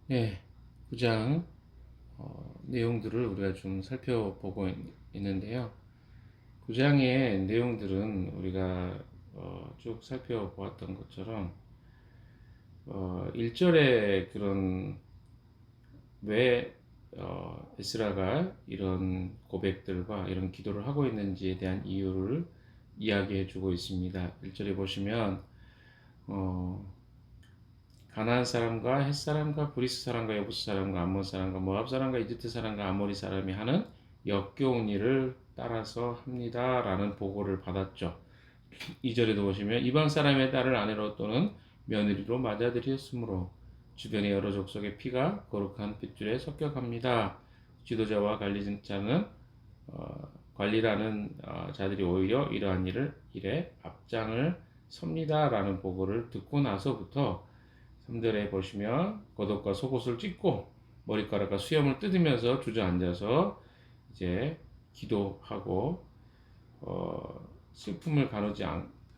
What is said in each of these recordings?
네, 9장 내용들을 우리가 좀 살펴보고 있는데요. 9장의 내용들은 우리가 쭉 살펴보았던 것처럼 1절에 그런 왜 에스라가 이런 고백들과 이런 기도를 하고 있는지에 대한 이유를 이야기해 주고 있습니다. 1절에 보시면 가나안 사람과 헷 사람과 브리스 사람과 여부스 사람과 암몬 사람과 모압 사람과 이집트 사람과 아모리 사람이 하는 역겨운 일을 따라서 합니다라는 보고를 받았죠. 2절에도 보시면 이방 사람의 딸을 아내로 또는 며느리로 맞아들였으므로 주변의 여러 족속의 피가 거룩한 핏줄에 섞여갑니다. 지도자와 관리라는 자들이 오히려 이러한 일에 앞장을 섭니다라는 보고를 듣고 나서부터 3절에 보시면 겉옷과 속옷을 찢고 머리카락과 수염을 뜯으면서 주저앉아서 이제 기도하고 슬픔을 가누지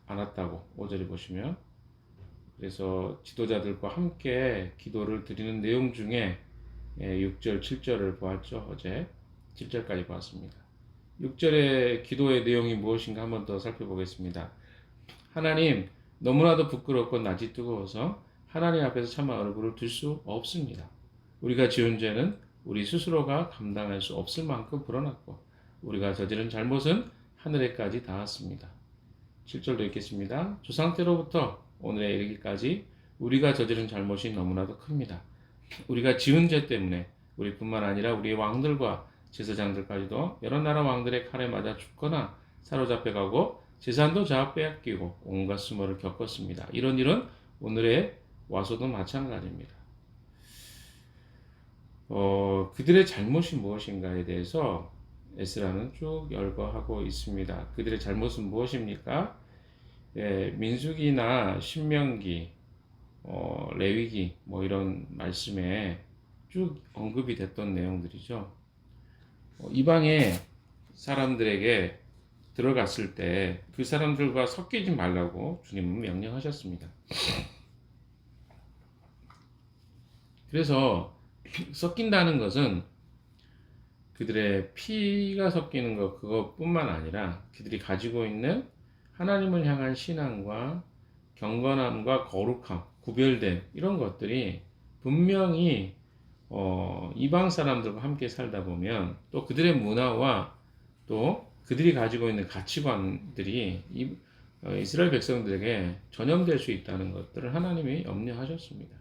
않았다고 5절에 보시면, 그래서 지도자들과 함께 기도를 드리는 내용 중에 6절, 7절을 보았죠. 어제 7절까지 보았습니다. 6절의 기도의 내용이 무엇인가 한번 더 살펴보겠습니다. 하나님, 너무나도 부끄럽고 낯이 뜨거워서 하나님 앞에서 차마 얼굴을 들 수 없습니다. 우리가 지은 죄는 우리 스스로가 감당할 수 없을 만큼 불어났고 우리가 저지른 잘못은 하늘에까지 닿았습니다. 7절도 읽겠습니다. 조상 때로부터 오늘에 이르기까지 우리가 저지른 잘못이 너무나도 큽니다. 우리가 지은 죄 때문에 우리뿐만 아니라 우리의 왕들과 제사장들까지도 여러 나라 왕들의 칼에 맞아 죽거나 사로잡혀가고 재산도 빼앗기고 온갖 수모를 겪었습니다. 이런 일은 오늘에 와서도 마찬가지입니다. 그들의 잘못이 무엇인가에 대해서 에스라는 쭉 열거하고 있습니다. 그들의 잘못은 무엇입니까? 민수기나 신명기, 레위기 이런 말씀에 쭉 언급이 됐던 내용들이죠. 이방의 사람들에게 들어갔을 때 그 사람들과 섞이지 말라고 주님은 명령하셨습니다. 그래서 섞인다는 것은 그들의 피가 섞이는 것 그것뿐만 아니라 그들이 가지고 있는 하나님을 향한 신앙과 경건함과 거룩함, 구별됨 이런 것들이 분명히 이방 사람들과 함께 살다 보면 또 그들의 문화와 또 그들이 가지고 있는 가치관들이 이스라엘 백성들에게 전염될 수 있다는 것들을 하나님이 염려하셨습니다.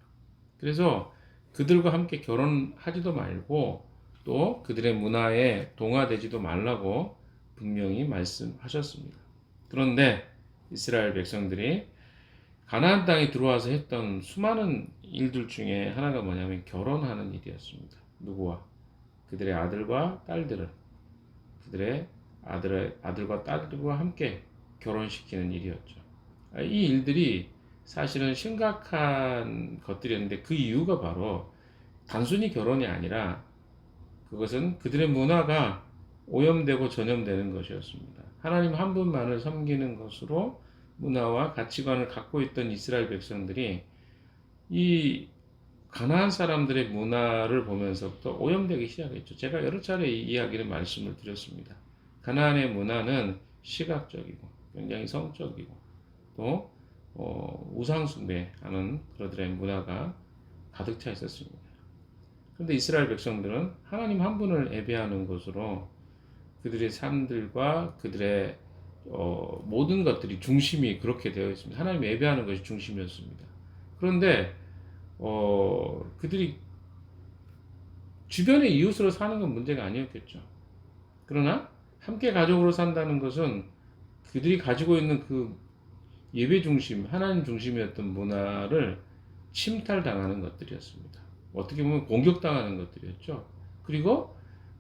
그래서 그들과 함께 결혼하지도 말고 또 그들의 문화에 동화되지도 말라고 분명히 말씀하셨습니다. 그런데 이스라엘 백성들이 가나안 땅에 들어와서 했던 수많은 일들 중에 하나가 뭐냐면 결혼하는 일이었습니다. 누구와? 그들의 아들과 딸들을, 그들의 아들과 딸들과 함께 결혼시키는 일이었죠. 이 일들이 사실은 심각한 것들이었는데 그 이유가 바로 단순히 결혼이 아니라 그것은 그들의 문화가 오염되고 전염되는 것이었습니다. 하나님 한 분만을 섬기는 것으로 문화와 가치관을 갖고 있던 이스라엘 백성들이 이 가나안 사람들의 문화를 보면서부터 오염되기 시작했죠. 제가 여러 차례 이 이야기를 말씀을 드렸습니다. 가나안의 문화는 시각적이고 굉장히 성적이고 또 우상 숭배하는 그들의 문화가 가득 차 있었습니다. 그런데 이스라엘 백성들은 하나님 한 분을 예배하는 것으로 그들의 삶들과 그들의 모든 것들이 중심이 그렇게 되어 있습니다. 하나님 예배하는 것이 중심이었습니다. 그런데 그들이 주변의 이웃으로 사는 건 문제가 아니었겠죠. 그러나 함께 가족으로 산다는 것은 그들이 가지고 있는 그 예배 중심, 하나님 중심이었던 문화를 침탈당하는 것들이었습니다. 어떻게 보면 공격당하는 것들이었죠. 그리고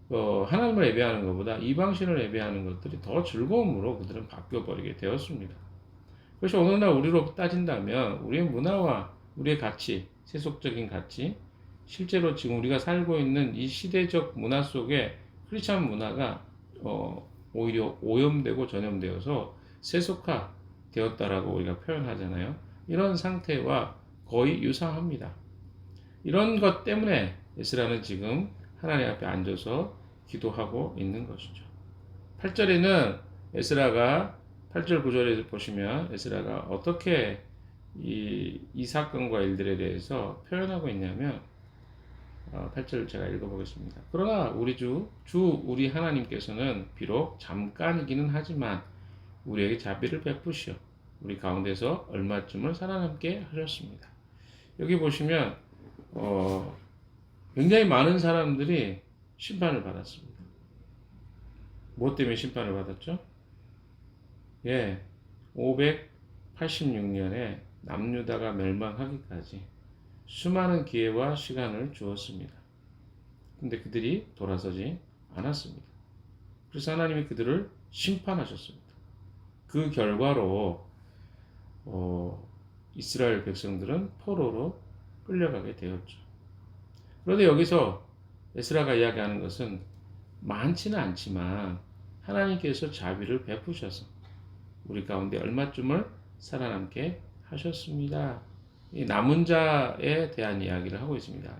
하나님을 예배하는 것보다 이방신을 예배하는 것들이 더 즐거움으로 그들은 바뀌어버리게 되었습니다. 그래서 오늘날 우리로 따진다면 우리의 문화와 우리의 가치, 세속적인 가치, 실제로 지금 우리가 살고 있는 이 시대적 문화 속에 크리스찬 문화가 오히려 오염되고 전염되어서 세속화 되었다라고 우리가 표현하잖아요. 이런 상태와 거의 유사합니다. 이런 것 때문에 에스라는 지금 하나님 앞에 앉아서 기도하고 있는 것이죠. 8절에는 에스라가 8절 9절에 보시면 에스라가 어떻게 이 사건과 일들에 대해서 표현하고 있냐면 8절 제가 읽어보겠습니다. 그러나 주 우리 하나님께서는 비록 잠깐이기는 하지만 우리에게 자비를 베푸시어 우리 가운데서 얼마쯤을 살아남게 하셨습니다. 여기 보시면 굉장히 많은 사람들이 심판을 받았습니다. 무엇 때문에 심판을 받았죠? 예, 586년에 남유다가 멸망하기까지 수많은 기회와 시간을 주었습니다. 근데 그들이 돌아서지 않았습니다. 그래서 하나님이 그들을 심판하셨습니다. 그 결과로 이스라엘 백성들은 포로로 끌려가게 되었죠. 그런데 여기서 에스라가 이야기하는 것은 많지는 않지만 하나님께서 자비를 베푸셔서 우리 가운데 얼마쯤을 살아남게 하셨습니다. 이 남은 자에 대한 이야기를 하고 있습니다.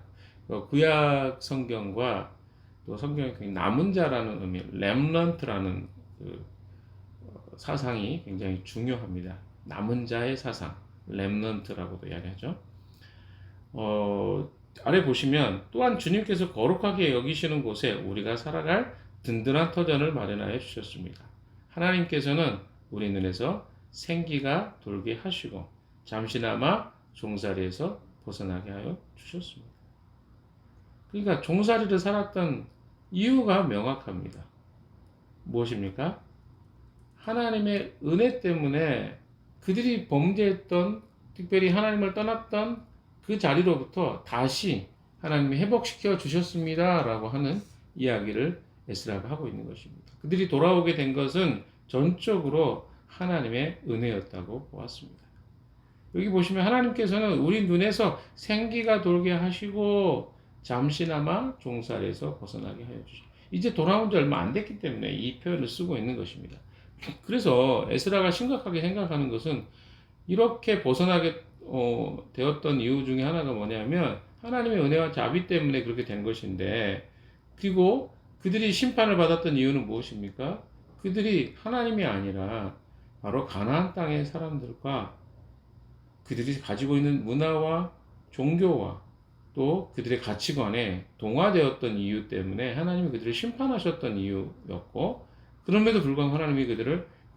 구약 성경과 또 성경의 남은 자라는 의미, 렘넌트라는 그 사상이 굉장히 중요합니다. 남은 자의 사상, 렘넌트라고도 이야기하죠. 아래 보시면 또한 주님께서 거룩하게 여기시는 곳에 우리가 살아갈 든든한 터전을 마련하여 주셨습니다. 하나님께서는 우리 눈에서 생기가 돌게 하시고 잠시나마 종살이에서 벗어나게 하여 주셨습니다. 그러니까 종살이를 살았던 이유가 명확합니다. 무엇입니까? 하나님의 은혜 때문에 그들이 범죄했던, 특별히 하나님을 떠났던 그 자리로부터 다시 하나님이 회복시켜 주셨습니다 라고 하는 이야기를 에스라가 하고 있는 것입니다. 그들이 돌아오게 된 것은 전적으로 하나님의 은혜였다고 보았습니다. 여기 보시면 하나님께서는 우리 눈에서 생기가 돌게 하시고 잠시나마 종살에서 벗어나게 하여 주시고, 이제 돌아온 지 얼마 안 됐기 때문에 이 표현을 쓰고 있는 것입니다. 그래서 에스라가 심각하게 생각하는 것은 이렇게 벗어나게 되었던 이유 중에 하나가 뭐냐면 하나님의 은혜와 자비 때문에 그렇게 된 것인데, 그리고 그들이 심판을 받았던 이유는 무엇입니까? 그들이 하나님이 아니라 바로 가나안 땅의 사람들과 그들이 가지고 있는 문화와 종교와 또 그들의 가치관에 동화되었던 이유 때문에 하나님이 그들을 심판하셨던 이유였고, 그럼에도 불구하고 하나님이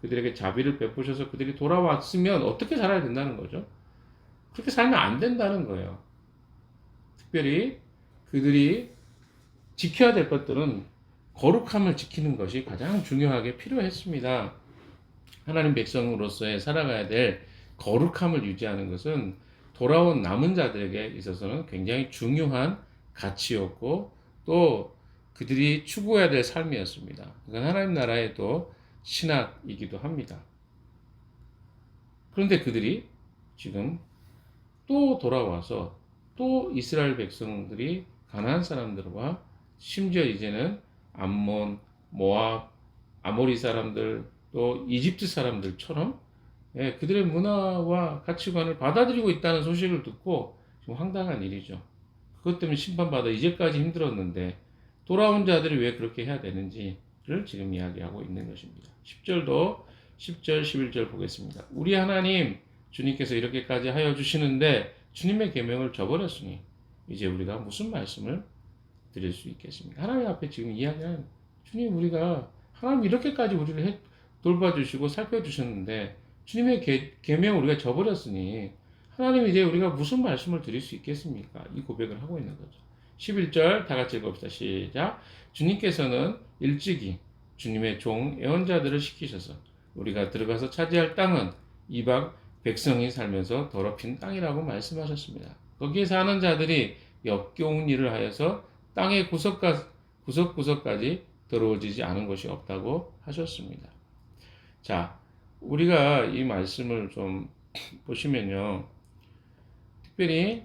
그들에게 자비를 베푸셔서 그들이 돌아왔으면 어떻게 살아야 된다는 거죠? 그렇게 살면 안 된다는 거예요. 특별히 그들이 지켜야 될 것들은 거룩함을 지키는 것이 가장 중요하게 필요했습니다. 하나님 백성으로서의 살아가야 될 거룩함을 유지하는 것은 돌아온 남은 자들에게 있어서는 굉장히 중요한 가치였고 또 그들이 추구해야 될 삶이었습니다. 이건 하나님 나라의 또 신학이기도 합니다. 그런데 그들이 지금 또 돌아와서 또 이스라엘 백성들이 가나안 사람들과 심지어 이제는 암몬, 모압, 아모리 사람들 또 이집트 사람들처럼 그들의 문화와 가치관을 받아들이고 있다는 소식을 듣고 좀 황당한 일이죠. 그것 때문에 심판받아 이제까지 힘들었는데 돌아온 자들이 왜 그렇게 해야 되는지를 지금 이야기하고 있는 것입니다. 10절, 11절 보겠습니다. 우리 하나님 주님께서 이렇게까지 하여 주시는데 주님의 계명을 저버렸으니 이제 우리가 무슨 말씀을 드릴 수 있겠습니까? 하나님 앞에 지금 이야기하는 주님, 우리가 하나님 이렇게까지 우리를 돌봐주시고 살펴주셨는데 주님의 계명을 우리가 저버렸으니 하나님 이제 우리가 무슨 말씀을 드릴 수 있겠습니까? 이 고백을 하고 있는 거죠. 11절 다 같이 읽어봅시다. 시작. 주님께서는 일찍이 주님의 종 애언자들을 시키셔서 우리가 들어가서 차지할 땅은 이방 백성이 살면서 더럽힌 땅이라고 말씀하셨습니다. 거기에 사는 자들이 역겨운 일을 하여서 땅의 구석구석까지 더러워지지 않은 것이 없다고 하셨습니다. 자, 우리가 이 말씀을 좀 보시면요. 특별히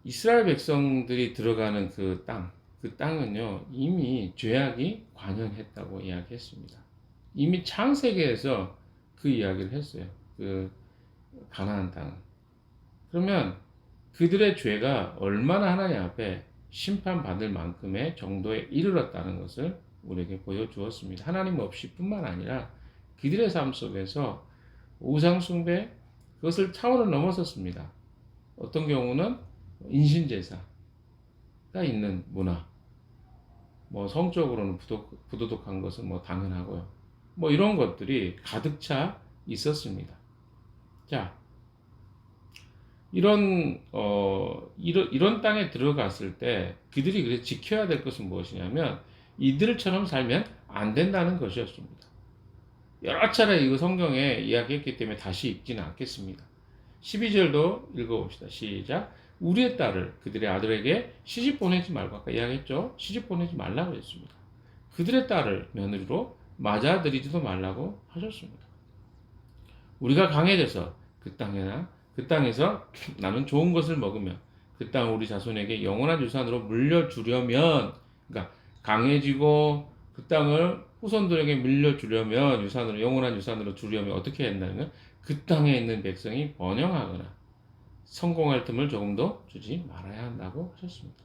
이스라엘 백성들이 들어가는 그 땅은요. 이미 죄악이 관영했다고 이야기했습니다. 이미 창세기에서 그 이야기를 했어요. 그 가나안 땅. 그러면 그들의 죄가 얼마나 하나님 앞에 심판받을 만큼의 정도에 이르렀다는 것을 우리에게 보여주었습니다. 하나님 없이 뿐만 아니라 그들의 삶 속에서 우상숭배, 그것을 차원을 넘어섰습니다. 어떤 경우는 인신제사가 있는 문화, 뭐 성적으로는 부도덕한 것은 뭐 당연하고요. 뭐 이런 것들이 가득 차 있었습니다. 자, 이런 땅에 들어갔을 때 그들이 그래 지켜야 될 것은 무엇이냐면 이들처럼 살면 안 된다는 것이었습니다. 여러 차례 이거 성경에 이야기했기 때문에 다시 읽지는 않겠습니다. 12절도 읽어봅시다. 시작. 우리의 딸을 그들의 아들에게 시집 보내지 말고, 아까 이야기했죠? 시집 보내지 말라고 했습니다. 그들의 딸을 며느리로 맞아들이지도 말라고 하셨습니다. 우리가 강해져서 그 땅에서 나는 좋은 것을 먹으며 그 땅을 우리 자손에게 영원한 유산으로 물려주려면, 그러니까 강해지고 그 땅을 후손들에게 물려주려면, 영원한 유산으로 주려면 어떻게 해야 한다면 그 땅에 있는 백성이 번영하거나 성공할 틈을 조금도 주지 말아야 한다고 하셨습니다.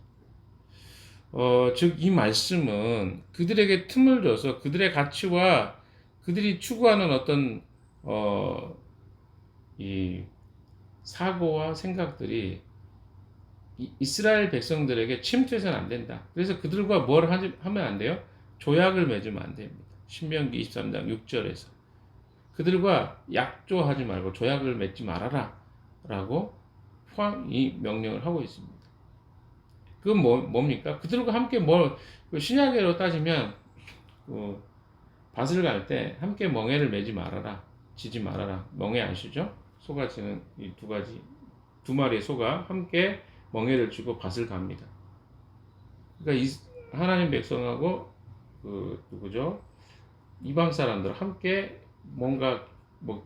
즉 이 말씀은 그들에게 틈을 줘서 그들의 가치와 그들이 추구하는 어떤 이 사고와 생각들이 이스라엘 백성들에게 침투해서는 안 된다. 그래서 그들과 뭘 하면 안 돼요? 조약을 맺으면 안 됩니다. 신명기 23장 6절에서 그들과 약조하지 말고 조약을 맺지 말아라 라고 이 명령을 하고 있습니다. 그건 뭡니까? 그들과 함께 신약으로 따지면 밭을 갈 때 함께 멍에를 매지 말아라, 지지 말아라. 멍에 아시죠? 소가 지는 이 두 마리의 소가 함께 멍에를 쥐고 밭을 갑니다. 그러니까 하나님 백성하고 누구죠? 이방 사람들 함께 뭔가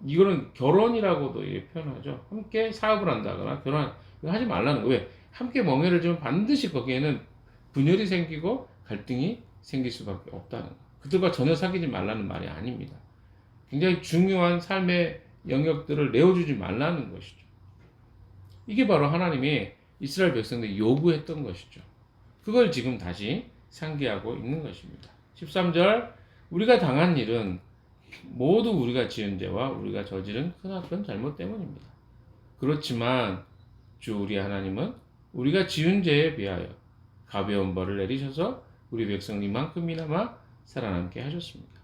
이거는 결혼이라고도 표현하죠. 함께 사업을 한다거나 하지 말라는 거예요. 왜? 함께 멍에를 쥐면 반드시 거기에는 분열이 생기고 갈등이 생길 수밖에 없다는 거예요. 그들과 전혀 사귀지 말라는 말이 아닙니다. 굉장히 중요한 삶의 영역들을 내어주지 말라는 것이죠. 이게 바로 하나님이 이스라엘 백성들이 요구했던 것이죠. 그걸 지금 다시 상기하고 있는 것입니다. 13절, 우리가 당한 일은 모두 우리가 지은 죄와 우리가 저지른 크나큰 잘못 때문입니다. 그렇지만 주 우리 하나님은 우리가 지은 죄에 비하여 가벼운 벌을 내리셔서 우리 백성님만큼이나마 살아남게 하셨습니다.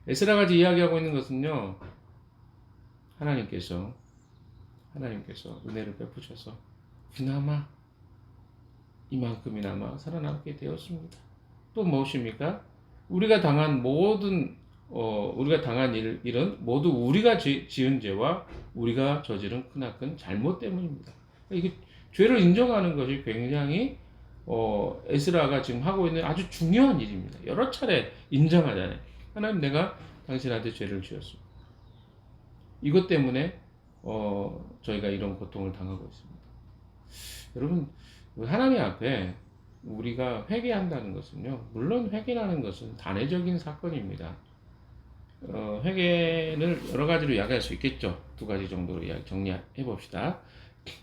에스라가 이야기하고 있는 것은요, 하나님께서 은혜를 베푸셔서 그나마 이만큼이나마 살아남게 되었습니다. 또 무엇입니까? 우리가 당한 일은 모두 우리가 지은 죄와 우리가 저지른 크나큰 잘못 때문입니다. 이게 죄를 인정하는 것이 굉장히 에스라가 지금 하고 있는 아주 중요한 일입니다. 여러 차례 인정하잖아요. 하나님, 내가 당신한테 죄를 지었습니다. 이것 때문에 저희가 이런 고통을 당하고 있습니다. 여러분, 하나님 앞에 우리가 회개한다는 것은요, 물론 회개라는 것은 단회적인 사건입니다. 회개를 여러 가지로 이야기할 수 있겠죠. 두 가지 정도로 정리해 봅시다.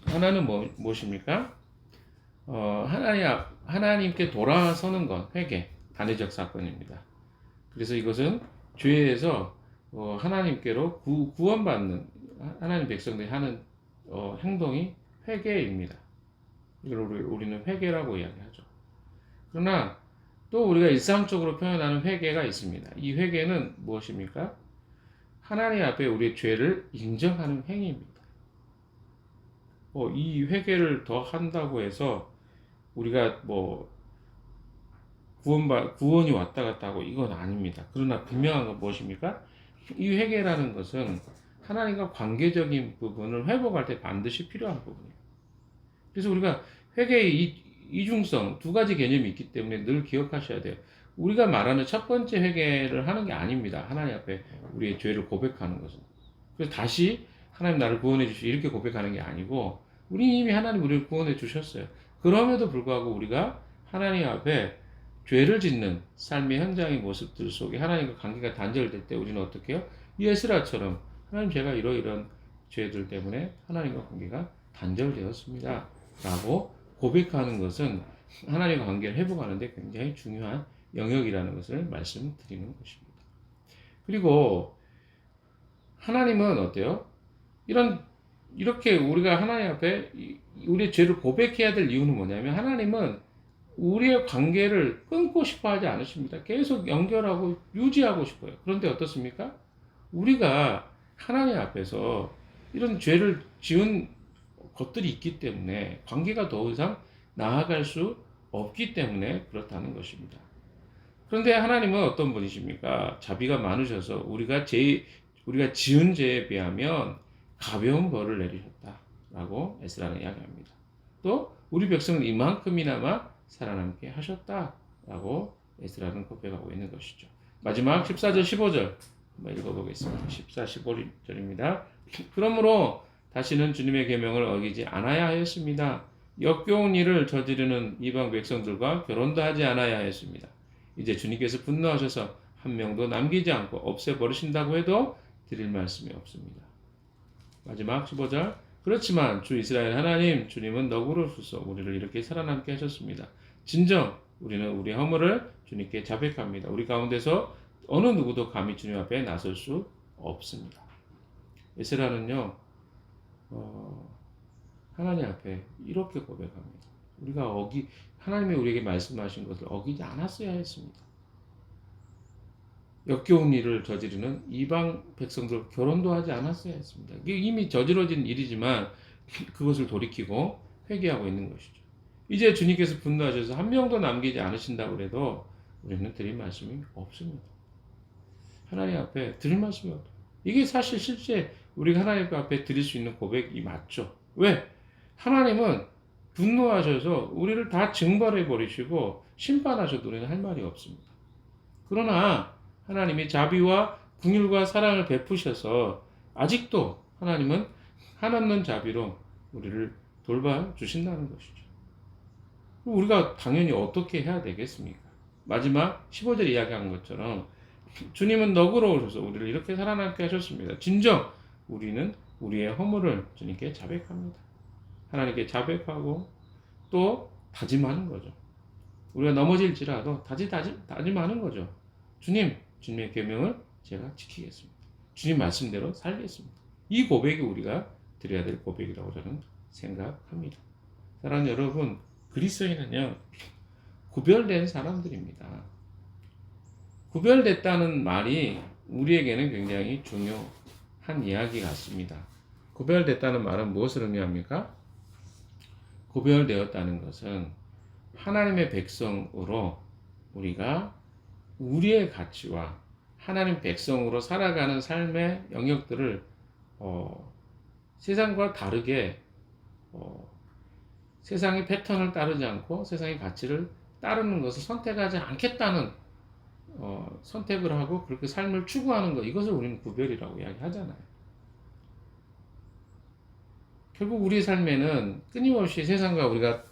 하나는 무엇입니까? 하나님께 돌아서는 것, 회개, 단회적 사건입니다. 그래서 이것은 죄에서 하나님께로 구원받는 하나님 백성들이 하는 행동이 회개입니다. 이걸 우리는 회개라고 이야기하죠. 그러나 또 우리가 일상적으로 표현하는 회개가 있습니다. 이 회개는 무엇입니까? 하나님 앞에 우리의 죄를 인정하는 행위입니다. 이 회개를 더 한다고 해서 우리가 구원이 왔다 갔다 하고 이건 아닙니다. 그러나 분명한 건 무엇입니까? 이 회개라는 것은 하나님과 관계적인 부분을 회복할 때 반드시 필요한 부분이에요. 그래서 우리가 회개의 이중성, 두 가지 개념이 있기 때문에 늘 기억하셔야 돼요. 우리가 말하는 첫 번째 회개를 하는 게 아닙니다. 하나님 앞에 우리의 죄를 고백하는 것은. 그래서 다시 하나님 나를 구원해 주시오 이렇게 고백하는 게 아니고, 우리 이미 하나님 우리를 구원해 주셨어요. 그럼에도 불구하고 우리가 하나님 앞에 죄를 짓는 삶의 현장의 모습들 속에 하나님과 관계가 단절될 때 우리는 어떻게 해요? 이 에스라처럼 하나님, 제가 이러이런 죄들 때문에 하나님과 관계가 단절되었습니다. 라고 고백하는 것은 하나님과 관계를 회복하는데 굉장히 중요한 영역이라는 것을 말씀드리는 것입니다. 그리고 하나님은 어때요? 이렇게 우리가 하나님 앞에 우리의 죄를 고백해야 될 이유는 뭐냐면 하나님은 우리의 관계를 끊고 싶어 하지 않으십니다. 계속 연결하고 유지하고 싶어요. 그런데 어떻습니까? 우리가 하나님 앞에서 이런 죄를 지은 것들이 있기 때문에 관계가 더 이상 나아갈 수 없기 때문에 그렇다는 것입니다. 그런데 하나님은 어떤 분이십니까? 자비가 많으셔서 우리가 지은 죄에 비하면 가벼운 벌을 내리셨다라고 에스라는 이야기합니다. 또 우리 백성은 이만큼이나마 살아남게 하셨다라고 에스라는 고백하고 있는 것이죠. 마지막 14절 15절 한번 읽어보겠습니다. 14, 15절입니다. 그러므로 다시는 주님의 계명을 어기지 않아야 하였습니다. 역겨운 일을 저지르는 이방 백성들과 결혼도 하지 않아야 하였습니다. 이제 주님께서 분노하셔서 한 명도 남기지 않고 없애버리신다고 해도 드릴 말씀이 없습니다. 마지막 15절 그렇지만 주 이스라엘 하나님 주님은 너그러우셔서 우리를 이렇게 살아남게 하셨습니다. 진정 우리는 우리의 허물을 주님께 자백합니다. 우리 가운데서 어느 누구도 감히 주님 앞에 나설 수 없습니다. 에스라는요 하나님 앞에 이렇게 고백합니다. 우리가 하나님이 우리에게 말씀하신 것을 어기지 않았어야 했습니다. 역겨운 일을 저지르는 이방 백성들 결혼도 하지 않았어야 했습니다. 이게 이미 저지러진 일이지만 그것을 돌이키고 회개하고 있는 것이죠. 이제 주님께서 분노하셔서 한 명도 남기지 않으신다고 해도 우리는 드릴 말씀이 없습니다. 하나님 앞에 드릴 말씀이 없다. 이게 사실 실제 우리가 하나님 앞에 드릴 수 있는 고백이 맞죠. 왜? 하나님은 분노하셔서 우리를 다 징벌해 버리시고 심판하셔도 우리는 할 말이 없습니다. 그러나 하나님이 자비와 긍휼과 사랑을 베푸셔서 아직도 하나님은 한없는 자비로 우리를 돌봐주신다는 것이죠. 우리가 당연히 어떻게 해야 되겠습니까? 마지막 15절 이야기한 것처럼 주님은 너그러우셔서 우리를 이렇게 살아남게 하셨습니다. 진정 우리는 우리의 허물을 주님께 자백합니다. 하나님께 자백하고 또 다짐하는 거죠. 우리가 넘어질지라도 다짐하는 거죠. 주님의 계명을 제가 지키겠습니다. 주님 말씀대로 살겠습니다. 이 고백이 우리가 드려야 될 고백이라고 저는 생각합니다. 사랑하는 여러분, 그리스도인은요 구별된 사람들입니다. 구별됐다는 말이 우리에게는 굉장히 중요한 이야기 같습니다. 구별됐다는 말은 무엇을 의미합니까? 구별되었다는 것은 하나님의 백성으로 우리가 우리의 가치와 하나님 백성으로 살아가는 삶의 영역들을 세상과 다르게 세상의 패턴을 따르지 않고 세상의 가치를 따르는 것을 선택하지 않겠다는 선택을 하고 그렇게 삶을 추구하는 것, 이것을 우리는 구별이라고 이야기하잖아요. 결국 우리 삶에는 끊임없이 우리가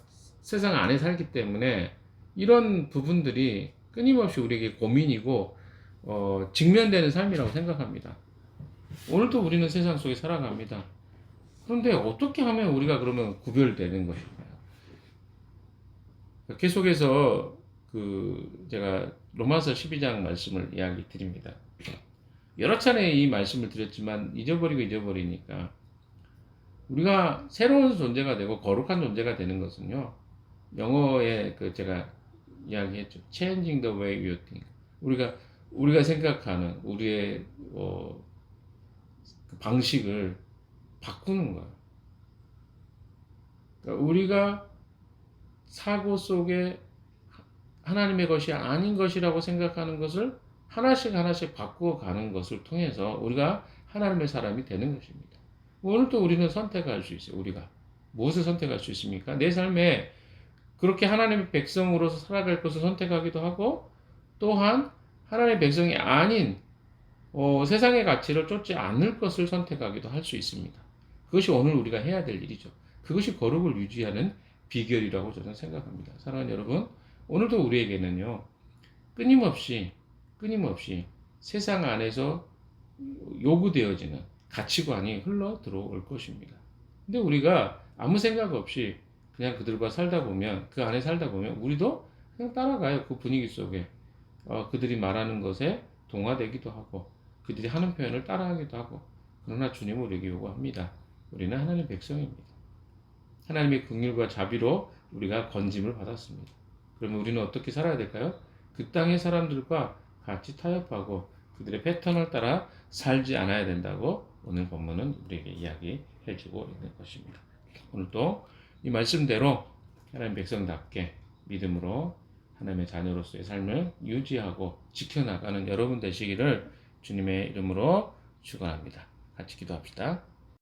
세상 안에 살기 때문에 이런 부분들이 끊임없이 우리에게 고민이고 직면되는 삶이라고 생각합니다. 오늘도 우리는 세상 속에 살아갑니다. 그런데 어떻게 하면 우리가 그러면 구별되는 것인가요? 계속해서 제가 로마서 12장 말씀을 이야기 드립니다. 여러 차례 이 말씀을 드렸지만 잊어버리니까 우리가 새로운 존재가 되고 거룩한 존재가 되는 것은요, 영어에 제가 이야기했죠. Changing the way you think. 우리가 생각하는 우리의 그 방식을 바꾸는 거예요. 그러니까 우리가 사고 속에 하나님의 것이 아닌 것이라고 생각하는 것을 하나씩 바꾸어 가는 것을 통해서 우리가 하나님의 사람이 되는 것입니다. 오늘도 우리는 선택할 수 있어요. 우리가 무엇을 선택할 수 있습니까? 내 삶에 그렇게 하나님의 백성으로서 살아갈 것을 선택하기도 하고, 또한 하나님의 백성이 아닌 세상의 가치를 쫓지 않을 것을 선택하기도 할 수 있습니다. 그것이 오늘 우리가 해야 될 일이죠. 그것이 거룩을 유지하는 비결이라고 저는 생각합니다. 사랑하는 여러분, 오늘도 우리에게는요, 끊임없이 세상 안에서 요구되어지는 가치관이 흘러 들어올 것입니다. 근데 우리가 아무 생각 없이 그냥 그들과 살다 보면, 그 안에 살다 보면 우리도 그냥 따라가요. 그 분위기 속에. 그들이 말하는 것에 동화되기도 하고 그들이 하는 표현을 따라하기도 하고. 그러나 주님은 우리에게 요구합니다. 우리는 하나님의 백성입니다. 하나님의 긍휼과 자비로 우리가 건짐을 받았습니다. 그러면 우리는 어떻게 살아야 될까요? 그 땅의 사람들과 같이 타협하고 그들의 패턴을 따라 살지 않아야 된다고 오늘 본문은 우리에게 이야기해주고 있는 것입니다. 오늘도 이 말씀대로 하나님 백성답게 믿음으로 하나님의 자녀로서의 삶을 유지하고 지켜나가는 여러분 되시기를 주님의 이름으로 축원합니다. 같이 기도합시다.